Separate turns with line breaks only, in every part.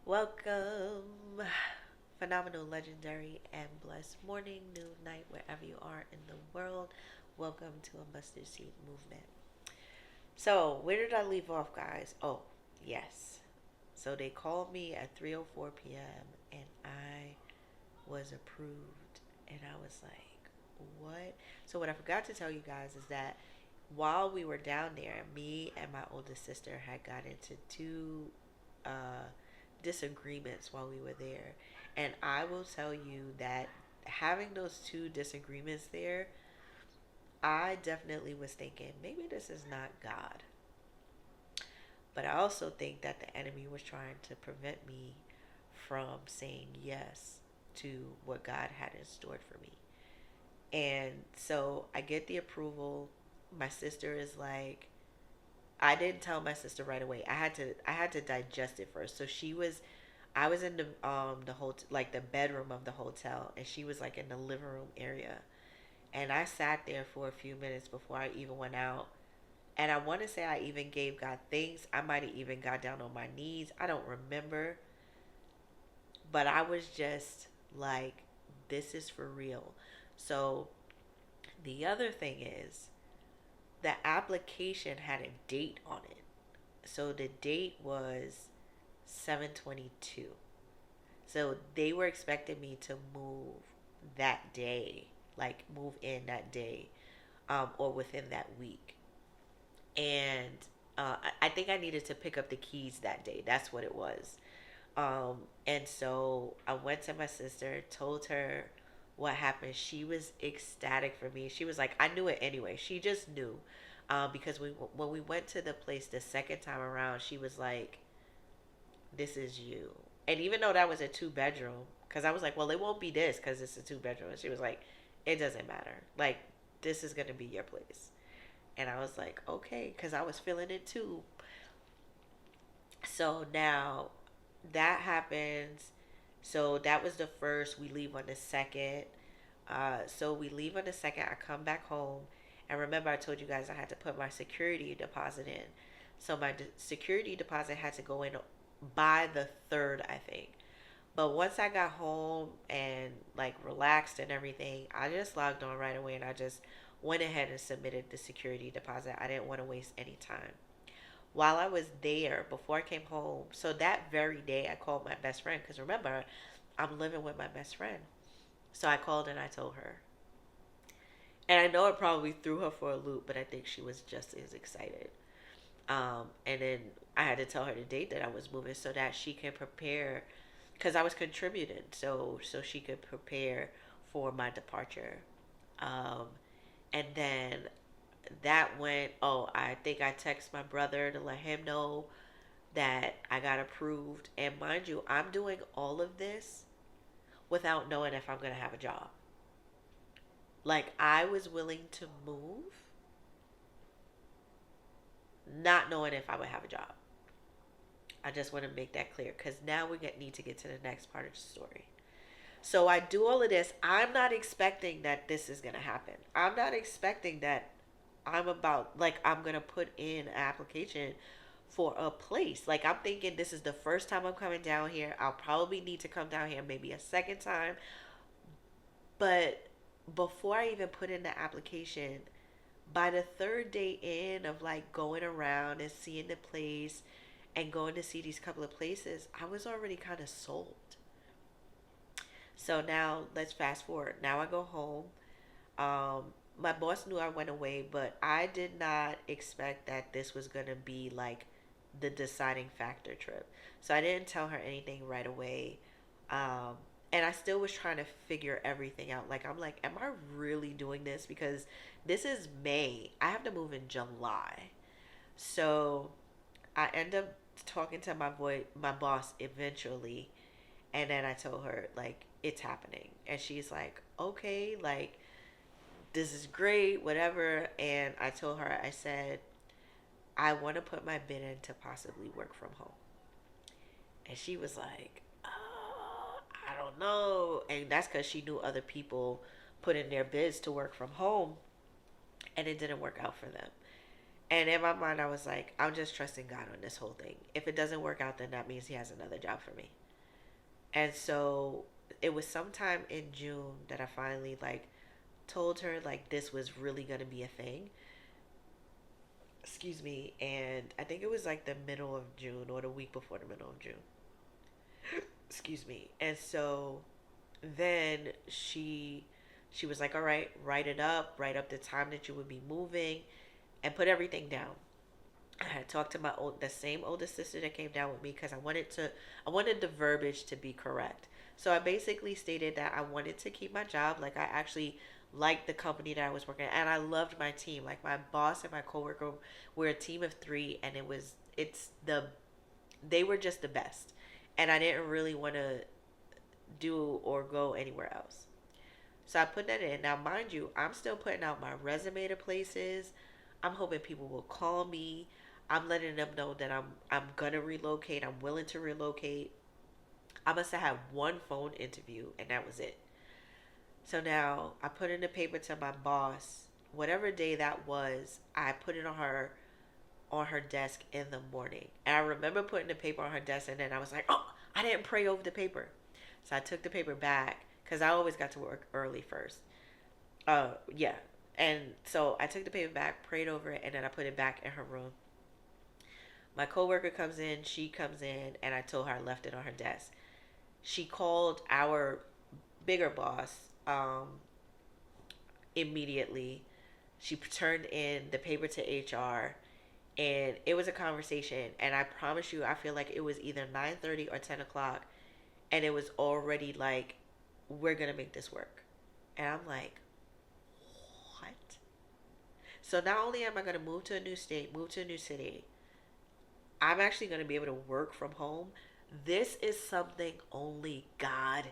Welcome, phenomenal, legendary, and blessed morning, noon, night, wherever you are in the world. Welcome to a mustard seed movement. So, where did I leave off, guys? Oh, yes. So they called me at 3:04 p.m. and I was approved, and I was like, "What?" So what I forgot to tell you guys is that while we were down there, me and my oldest sister had got into two uh, disagreements while we were there. And I will tell you that having those two disagreements there, I definitely was thinking, maybe this is not God. But I also think that the enemy was trying to prevent me from saying yes to what God had in store for me. And so I get the approval. My sister is like, I didn't tell my sister right away. I had to digest it first. So I was in the whole like the bedroom of the hotel, and she was like in the living room area. And I sat there for a few minutes before I even went out. And I want to say I even gave God thanks. I might have even got down on my knees. I don't remember, but I was just like, this is for real. So the other thing is, the application had a date on it. So the date was 7/22. So they were expecting me to move that day, like move in that day, or within that week. And I think I needed to pick up the keys that day. That's what it was. And so I went to my sister, told her what happened. She was ecstatic for me. She was like, I knew it anyway. She just knew. Because when we went to the place the second time around, she was like, this is you. And even though that was a two bedroom, because I was like, well, it won't be this because it's a two bedroom. And she was like, it doesn't matter. Like, this is going to be your place. And I was like, okay, because I was feeling it too. So now that happens. So that was the first. We leave on the second. So we leave on the second. I come back home. And remember, I told you guys I had to put my security deposit in. So my security deposit had to go in by the third, I think. But once I got home and like relaxed and everything, I just logged on right away and I just went ahead and submitted the security deposit. I didn't want to waste any time. While I was there, before I came home, so that very day I called my best friend because remember, I'm living with my best friend. So I called and I told her. And I know it probably threw her for a loop, but I think she was just as excited. And then I had to tell her the date that I was moving so that she can prepare because I was contributing, so she could prepare for my departure. Um, and then that went. Oh, I think I text my brother to let him know that I got approved. And mind you, I'm doing all of this without knowing if I'm gonna have a job. Like I was willing to move, not knowing if I would have a job. I just want to make that clear because now need to get to the next part of the story. So I do all of this. I'm not expecting that this is going to happen. I'm not expecting that I'm going to put in an application for a place. Like, I'm thinking this is the first time I'm coming down here. I'll probably need to come down here maybe a second time. But before I even put in the application, by the third day in of like going around and seeing the place and going to see these couple of places, I was already kind of sold. So now let's fast forward. Now I go home. My boss knew I went away, but I did not expect that this was going to be like the deciding factor trip. So I didn't tell her anything right away. Um, and I still was trying to figure everything out. Like, I'm like, am I really doing this? Because this is May. I have to move in July. So I end up talking to my boss eventually, and then I told her like it's happening, and she's like, okay, like this is great, whatever. And I told her, I said, I want to put my bid in to possibly work from home, and she was like, I don't know, and that's because she knew other people put in their bids to work from home, and it didn't work out for them. And in my mind, I was like, I'm just trusting God on this whole thing. If it doesn't work out, then that means He has another job for me. And so it was sometime in June that I finally like told her like this was really gonna be a thing. Excuse me. And I think it was like the middle of June or the week before the middle of June. Excuse me. And so then she was like, all right, write up the time that you would be moving, and put everything down. I had talked to the same older sister that came down with me because I wanted the verbiage to be correct. So I basically stated that I wanted to keep my job. Like I actually liked the company that I was working at, and I loved my team. Like my boss and my coworker were a team of three, and it's the they were just the best, and I didn't really want to do or go anywhere else. So I put that in. Now, mind you, I'm still putting out my resume to places. I'm hoping people will call me. I'm letting them know that I'm gonna relocate. I'm willing to relocate. I must have had one phone interview and that was it. So now I put in the paper to my boss. Whatever day that was, I put it on her desk in the morning. And I remember putting the paper on her desk and then I was like, oh, I didn't pray over the paper. So I took the paper back because I always got to work early first. Yeah. And so I took the paper back, prayed over it, and then I put it back in her room. My coworker comes in, she comes in, and I told her I left it on her desk. She called our bigger boss immediately. She turned in the paper to HR, and it was a conversation. And I promise you, I feel like it was either 9:30 or 10 o'clock, and it was already like, we're gonna make this work. And I'm like, what? So not only am I gonna move to a new state, move to a new city, I'm actually gonna be able to work from home. This is something only God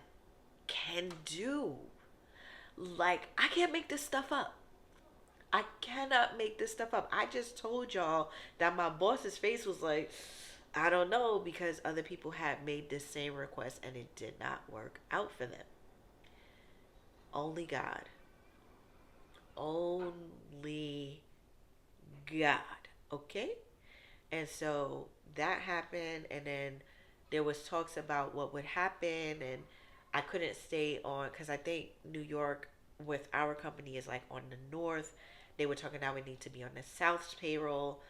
can do. Like, I can't make this stuff up. I cannot make this stuff up. I just told y'all that my boss's face was like, I don't know, because other people had made this same request and it did not work out for them. Only God. Only God. Okay? And so that happened, and then there was talks about what would happen, and I couldn't stay on because I think New York with our company is like on the north. They were talking now we need to be on the south payroll.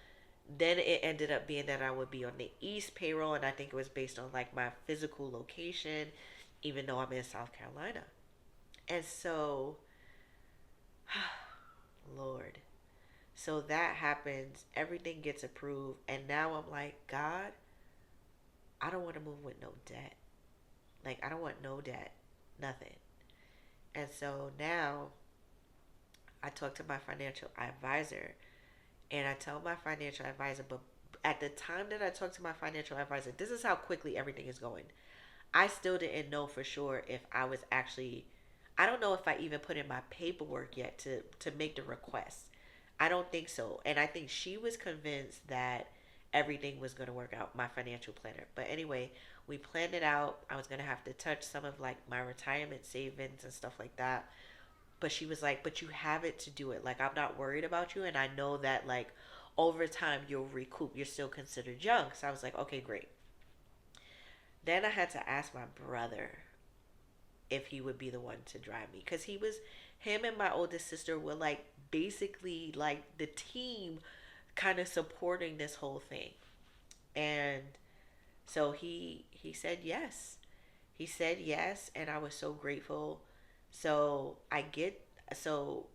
Then it ended up being that I would be on the east payroll, and I think it was based on like my physical location, even though I'm in South Carolina. And so, Lord, so that happens, everything gets approved, and now I'm like, God, I don't want to move with no debt. Like, I don't want no debt, nothing. And so now I talk to my financial advisor, and I tell my financial advisor, but at the time that I talked to my financial advisor, this is how quickly everything is going. I still didn't know for sure if I was actually, I don't know if I even put in my paperwork yet to make the request. I don't think so. And I think she was convinced that everything was going to work out, my financial planner. But anyway, we planned it out. I was going to have to touch some of like my retirement savings and stuff like that. But she was like, but you have it to do it. Like, I'm not worried about you. And I know that like over time you'll recoup. You're still considered young. So I was like, okay, great. Then I had to ask my brother if he would be the one to drive me. Because him and my oldest sister were like basically like the team kind of supporting this whole thing. And so he said yes. He said yes, and I was so grateful. So so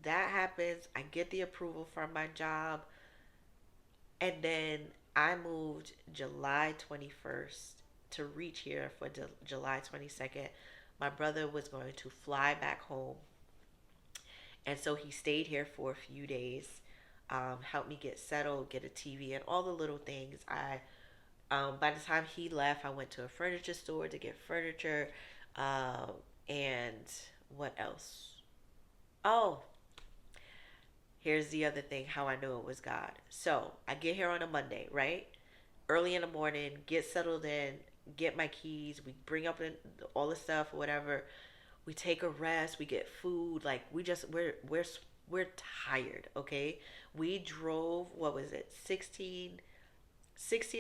that happens. I get the approval from my job, and then I moved July 21st to reach here for July 22nd. My brother was going to fly back home, and so he stayed here for a few days, helped me get settled, get a TV, and all the little things. By the time he left, I went to a furniture store to get furniture, um, and what else? Oh, here's the other thing: how I knew it was God. So I get here on a Monday, right? Early in the morning, get settled in, get my keys. We bring up all the stuff, whatever. We take a rest. We get food. Like we're we're tired, okay? We drove, what was it, 16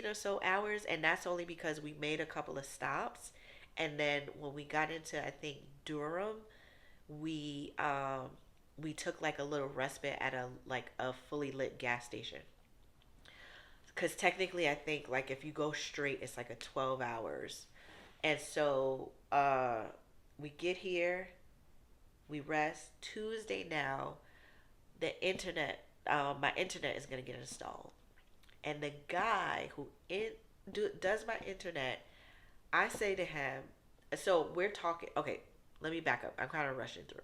or so hours, and that's only because we made a couple of stops. And then when we got into, I think, Durham, we we took like a little respite at a fully lit gas station. Because technically, I think like if you go straight, it's like a 12 hours. And so we get here, we rest. Tuesday now, my internet is gonna get installed, and the guy who does my internet, I say to him, so we're talking. Okay, let me back up. I'm kind of rushing through.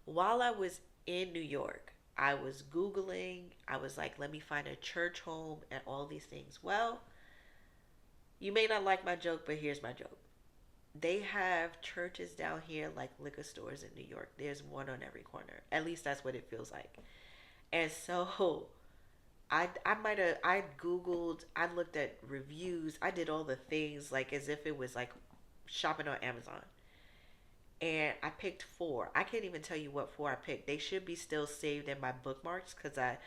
While I was in New York, I was Googling. I was like, let me find a church home and all these things. Well, you may not like my joke, but here's my joke. They have churches down here like liquor stores in New York. There's one on every corner. At least that's what it feels like. And so I googled, I looked at reviews, I did all the things like as if it was like shopping on Amazon. And I picked four. I can't even tell you what four I picked. They should be still saved in my bookmarks because I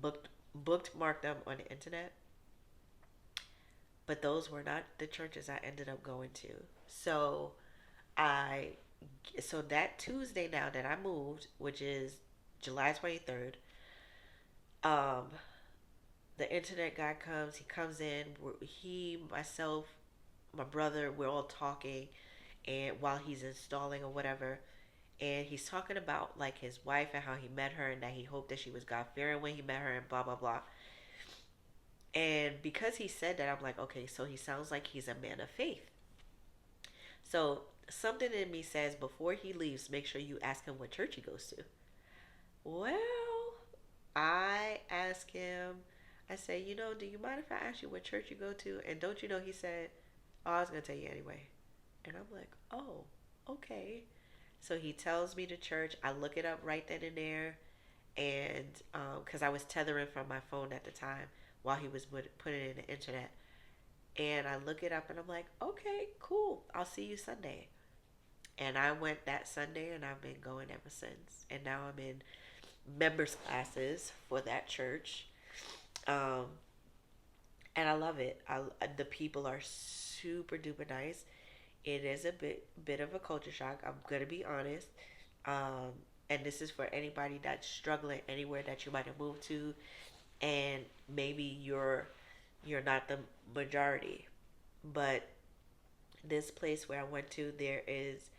bookmarked them on the internet. But those were not the churches I ended up going to. So I so that Tuesday now that I moved, which is July 23rd, um, the internet guy comes. He comes in. Myself, my brother, we're all talking, and while he's installing or whatever, and he's talking about like his wife and how he met her and that he hoped that she was God fearing when he met her and blah blah blah. And because he said that, I'm like, okay, so he sounds like he's a man of faith. So something in me says before he leaves, make sure you ask him what church he goes to. Well, I asked him, I said, do you mind if I ask you what church you go to? And don't you know, he said, oh, I was going to tell you anyway. And I'm like, oh, okay. So he tells me the church. I look it up right then and there. And because I was tethering from my phone at the time while he was putting it in the internet. And I look it up and I'm like, okay, cool. I'll see you Sunday. And I went that Sunday and I've been going ever since. And now I'm in members classes for that church. Um, and I love it. The people are super duper nice. It is a bit of a culture shock. I'm gonna be honest. Um, and this is for anybody that's struggling anywhere that you might have moved to, and maybe you're not the majority. But this place where I went to, there is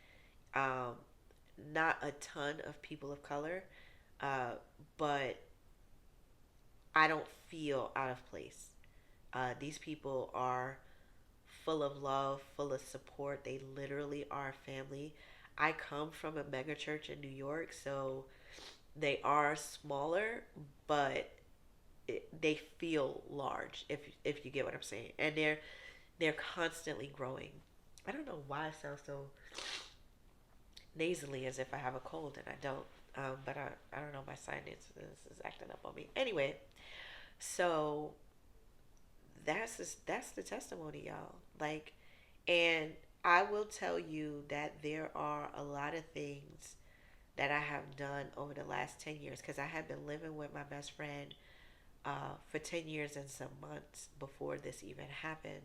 um, not a ton of people of color, uh, but I don't feel out of place. These people are full of love, full of support. They literally are family. I come from a mega church in New York, so they are smaller, but they feel large. If you get what I'm saying, and they're constantly growing. I don't know why I sound so nasally as if I have a cold and I don't. But I don't know, my sinus is acting up on me. Anyway, so that's the testimony, y'all. Like, and I will tell you that there are a lot of things that I have done over the last 10 years because I had been living with my best friend for 10 years and some months before this even happened.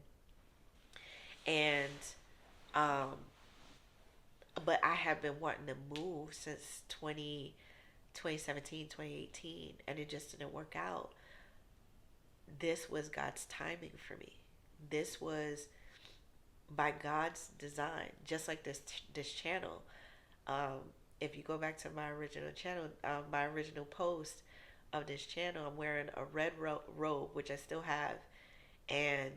And, um, but I have been wanting to move since 2017, 2018, and it just didn't work out. This was God's timing for me. This was by God's design, just like this channel. Um, if you go back to my original channel, my original post of this channel, I'm wearing a red robe, which I still have, and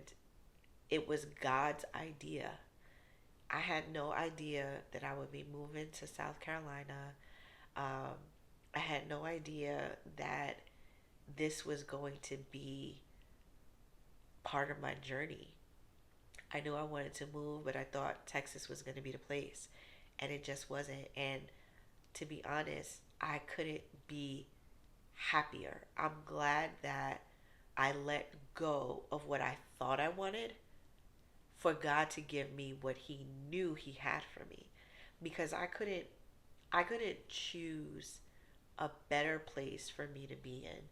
it was God's idea. I had no idea that I would be moving to South Carolina. Um, I had no idea that this was going to be part of my journey. I knew I wanted to move, but I thought Texas was going to be the place, and it just wasn't. And to be honest, I couldn't be happier. I'm glad that I let go of what I thought I wanted for God to give me what He knew He had for me. Because I couldn't, I couldn't choose a better place for me to be in.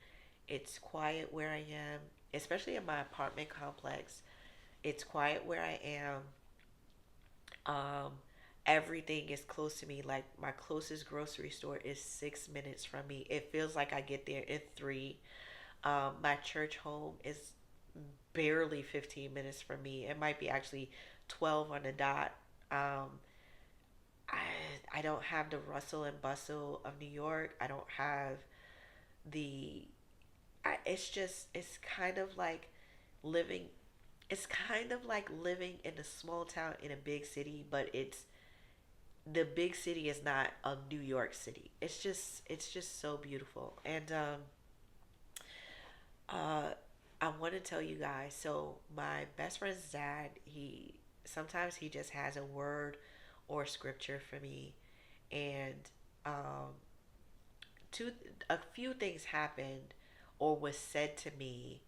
It's quiet where I am, especially in my apartment complex. It's quiet where I am. Um, Everything is close to me. Like my closest grocery store is 6 minutes from me. It feels like I get there in three. My church home is barely 15 minutes from me. It might be actually 12 on the dot. Um, I don't have the rustle and bustle of New York. I don't have the. It's just it's kind of like living. It's kind of like living in a small town in a big city, but it's the big city is not a New York City. It's just so beautiful. And uh I want to tell you guys, so my best friend's dad, he sometimes he just has a word or scripture for me, and um two a few things happened or was said to me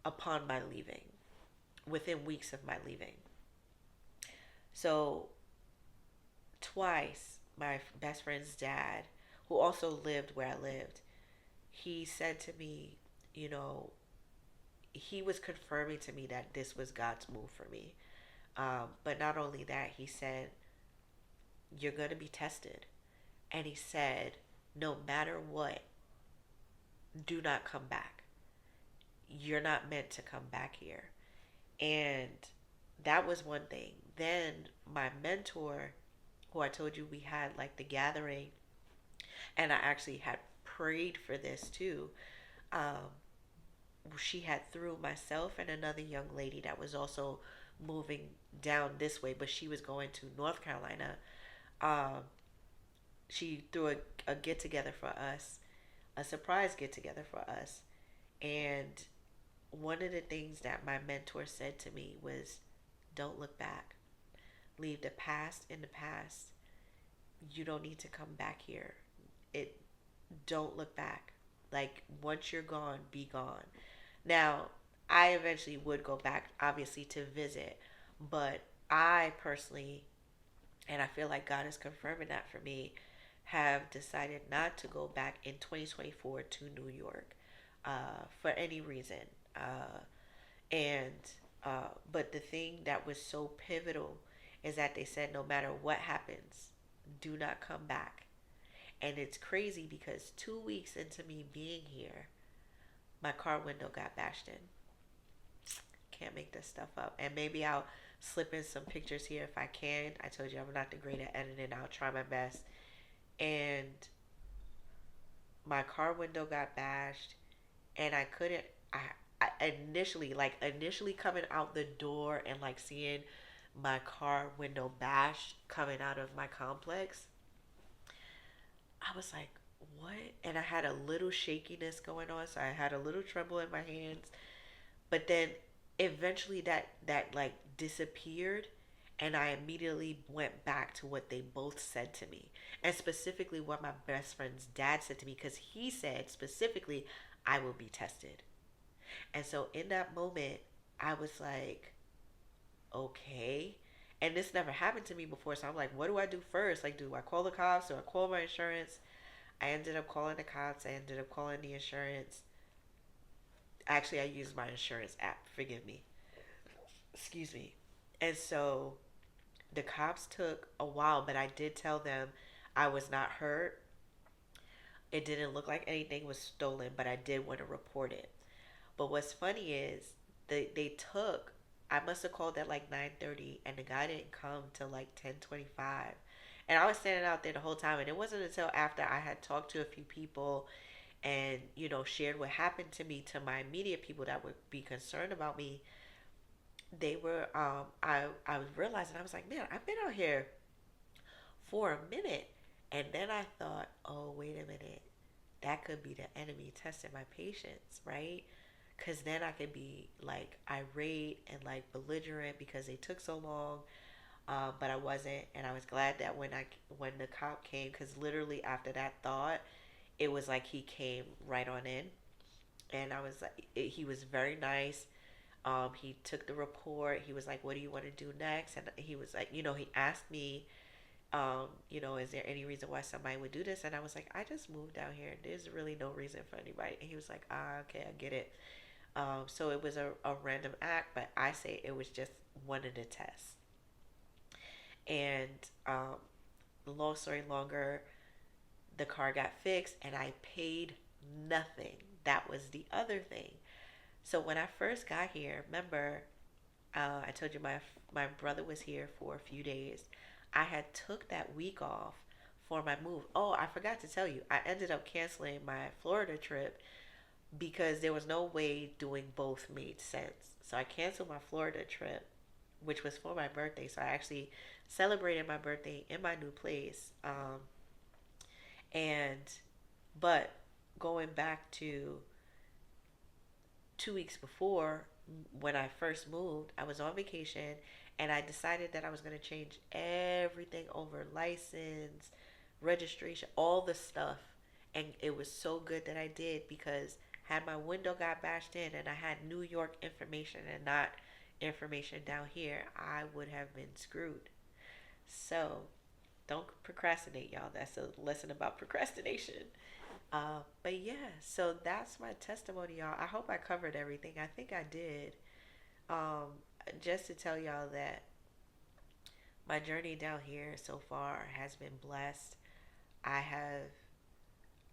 upon my leaving, within weeks of my leaving. So twice my best friend's dad, who also lived where I lived, he said to me, you know, he was confirming to me that this was God's move for me. But not only that, he said, you're going to be tested. And he said, no matter what, do not come back. You're not meant to come back here. And that was one thing. Then my mentor, who I told you we had like the gathering, and I actually had prayed for this too. Um, she had through myself and another young lady that was also moving down this way, but she was going to North Carolina. Um, she threw a get together for us, a surprise get together for us. And one of the things that my mentor said to me was, don't look back. Leave the past in the past. You don't need to come back here. It Don't look back. Like once you're gone, be gone. Now, I eventually would go back, obviously, to visit, but I personally, and I feel like God is confirming that for me, have decided not to go back in 2024 to New York for any reason. Uh, and but the thing that was so pivotal is that they said no matter what happens, do not come back. And it's crazy because 2 weeks into me being here, my car window got bashed in. Can't make this stuff up. And maybe I'll slip in some pictures here if I can. I told you I'm not the great at editing. I'll try my best. And my car window got bashed, and I couldn't. I initially coming out the door and like seeing my car window bashed coming out of my complex, I was like, what? And I had a little shakiness going on, so I had a little tremble in my hands. But then eventually that like disappeared, and I immediately went back to what they both said to me, and specifically what my best friend's dad said to me, because he said specifically, I will be tested. And so in that moment, I was like, okay. And this never happened to me before, so I'm like, what do I do first? Like, do I call the cops? Do I call my insurance? I ended up calling the cops. I ended up calling the insurance. Actually, I used my insurance app. Forgive me. Excuse me. And so the cops took a while, but I did tell them I was not hurt. It didn't look like anything was stolen, but I did want to report it. But what's funny is they took. I must have called at like 9:30, and the guy didn't come till like 10:25. And I was standing out there the whole time, and it wasn't until after I had talked to a few people and shared what happened to me to my immediate people that would be concerned about me. They were I was realizing, I was like, man, I've been out here for a minute. And then I thought, oh, wait a minute, that could be the enemy testing my patience, right? Because then I could be like irate and like belligerent because they took so long. But I wasn't, and I was glad that when the cop came, because literally after that thought, it was like he came right on in, and I was like, he was very nice. He took the report. He was like, "What do you want to do next?" And he was like, he asked me Is there any reason why somebody would do this? And I was like, I just moved down here. There's really no reason for anybody. And he was like, okay, I get it. So it was a random act, but I say it was just one of the tests. And long story longer, the car got fixed and I paid nothing. That was the other thing. So when I first got here, remember, I told you my brother was here for a few days. I had took that week off for my move. Oh, I forgot to tell you. I ended up canceling my Florida trip because there was no way doing both made sense. So I canceled my Florida trip, which was for my birthday. So I actually celebrated my birthday in my new place. And but going back to 2 weeks before, when I first moved, I was on vacation and I decided that I was going to change everything over: license, registration, all the stuff. And it was so good that I did, because had my window got bashed in and I had New York information and not information down here, I would have been screwed. So don't procrastinate, y'all. That's a lesson about procrastination. But yeah, so that's my testimony, y'all. I hope I covered everything. I think I did. Um, just to tell y'all that my journey down here so far has been blessed. I have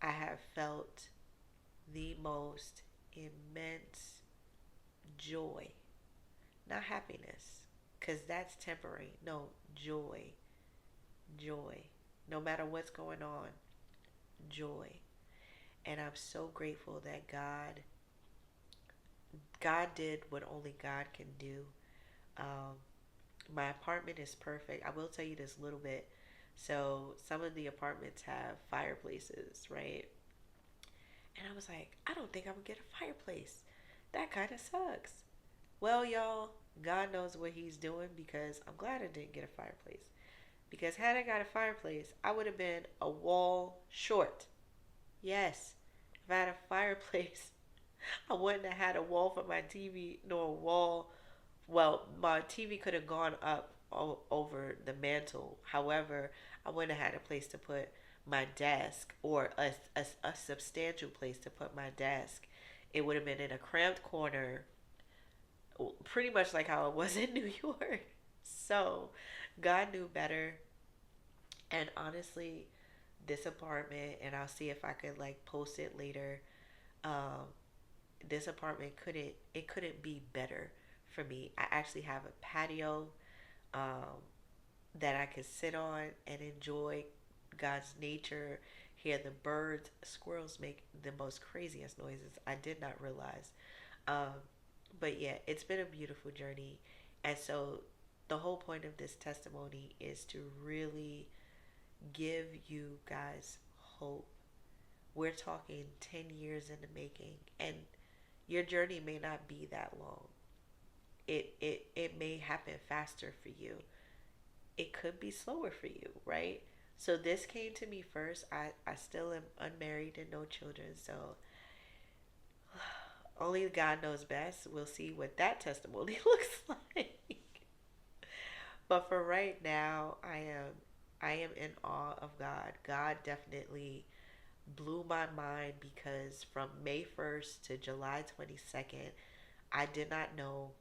I have felt the most immense joy, not happiness, because that's temporary. No, joy, joy. No matter what's going on, joy. And I'm so grateful that God did what only God can do. Um, my apartment is perfect. I will tell you this little bit. So some of the apartments have fireplaces, right? And I was like, I don't think I'm gonna get a fireplace. That kind of sucks. Well, y'all, God knows what He's doing, because I'm glad I didn't get a fireplace. Because had I got a fireplace, I would have been a wall short. Yes, if I had a fireplace, I wouldn't have had a wall for my TV, nor a wall. Well, my TV could have gone up over the mantle. However, I wouldn't have had a place to put my desk, or a substantial place to put my desk. It would have been in a cramped corner, pretty much like how it was in New York. So, God knew better. And honestly, this apartment, and I'll see if I could like post it later. Um, this apartment couldn't be better for me. I actually have a patio, um, that I could sit on and enjoy God's nature, hear the birds. Squirrels make the most craziest noises. I did not realize. Um, but yeah, it's been a beautiful journey. And so the whole point of this testimony is to really give you guys hope. We're talking 10 years in the making, and your journey may not be that long. It may happen faster for you. It could be slower for you, right? So this came to me first. I still am unmarried and no children, so only God knows best. We'll see what that testimony looks like. But for right now, I am in awe of God. God definitely blew my mind, because from May 1st to July 22nd, I did not know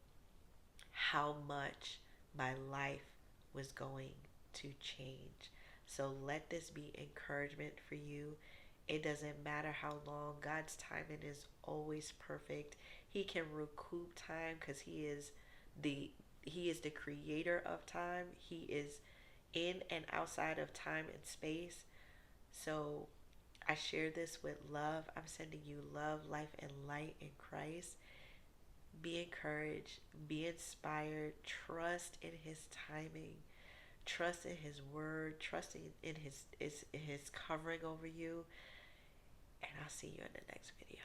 how much my life was going to change. So let this be encouragement for you. It doesn't matter how long. God's timing is always perfect. He can recoup time, because the he is the creator of time. He is in and outside of time and space. So I share this with love. I'm sending you love, life, and light in Christ. Be encouraged, be inspired, trust in His timing, trust in His word, trust in His covering over you. And I'll see you in the next video.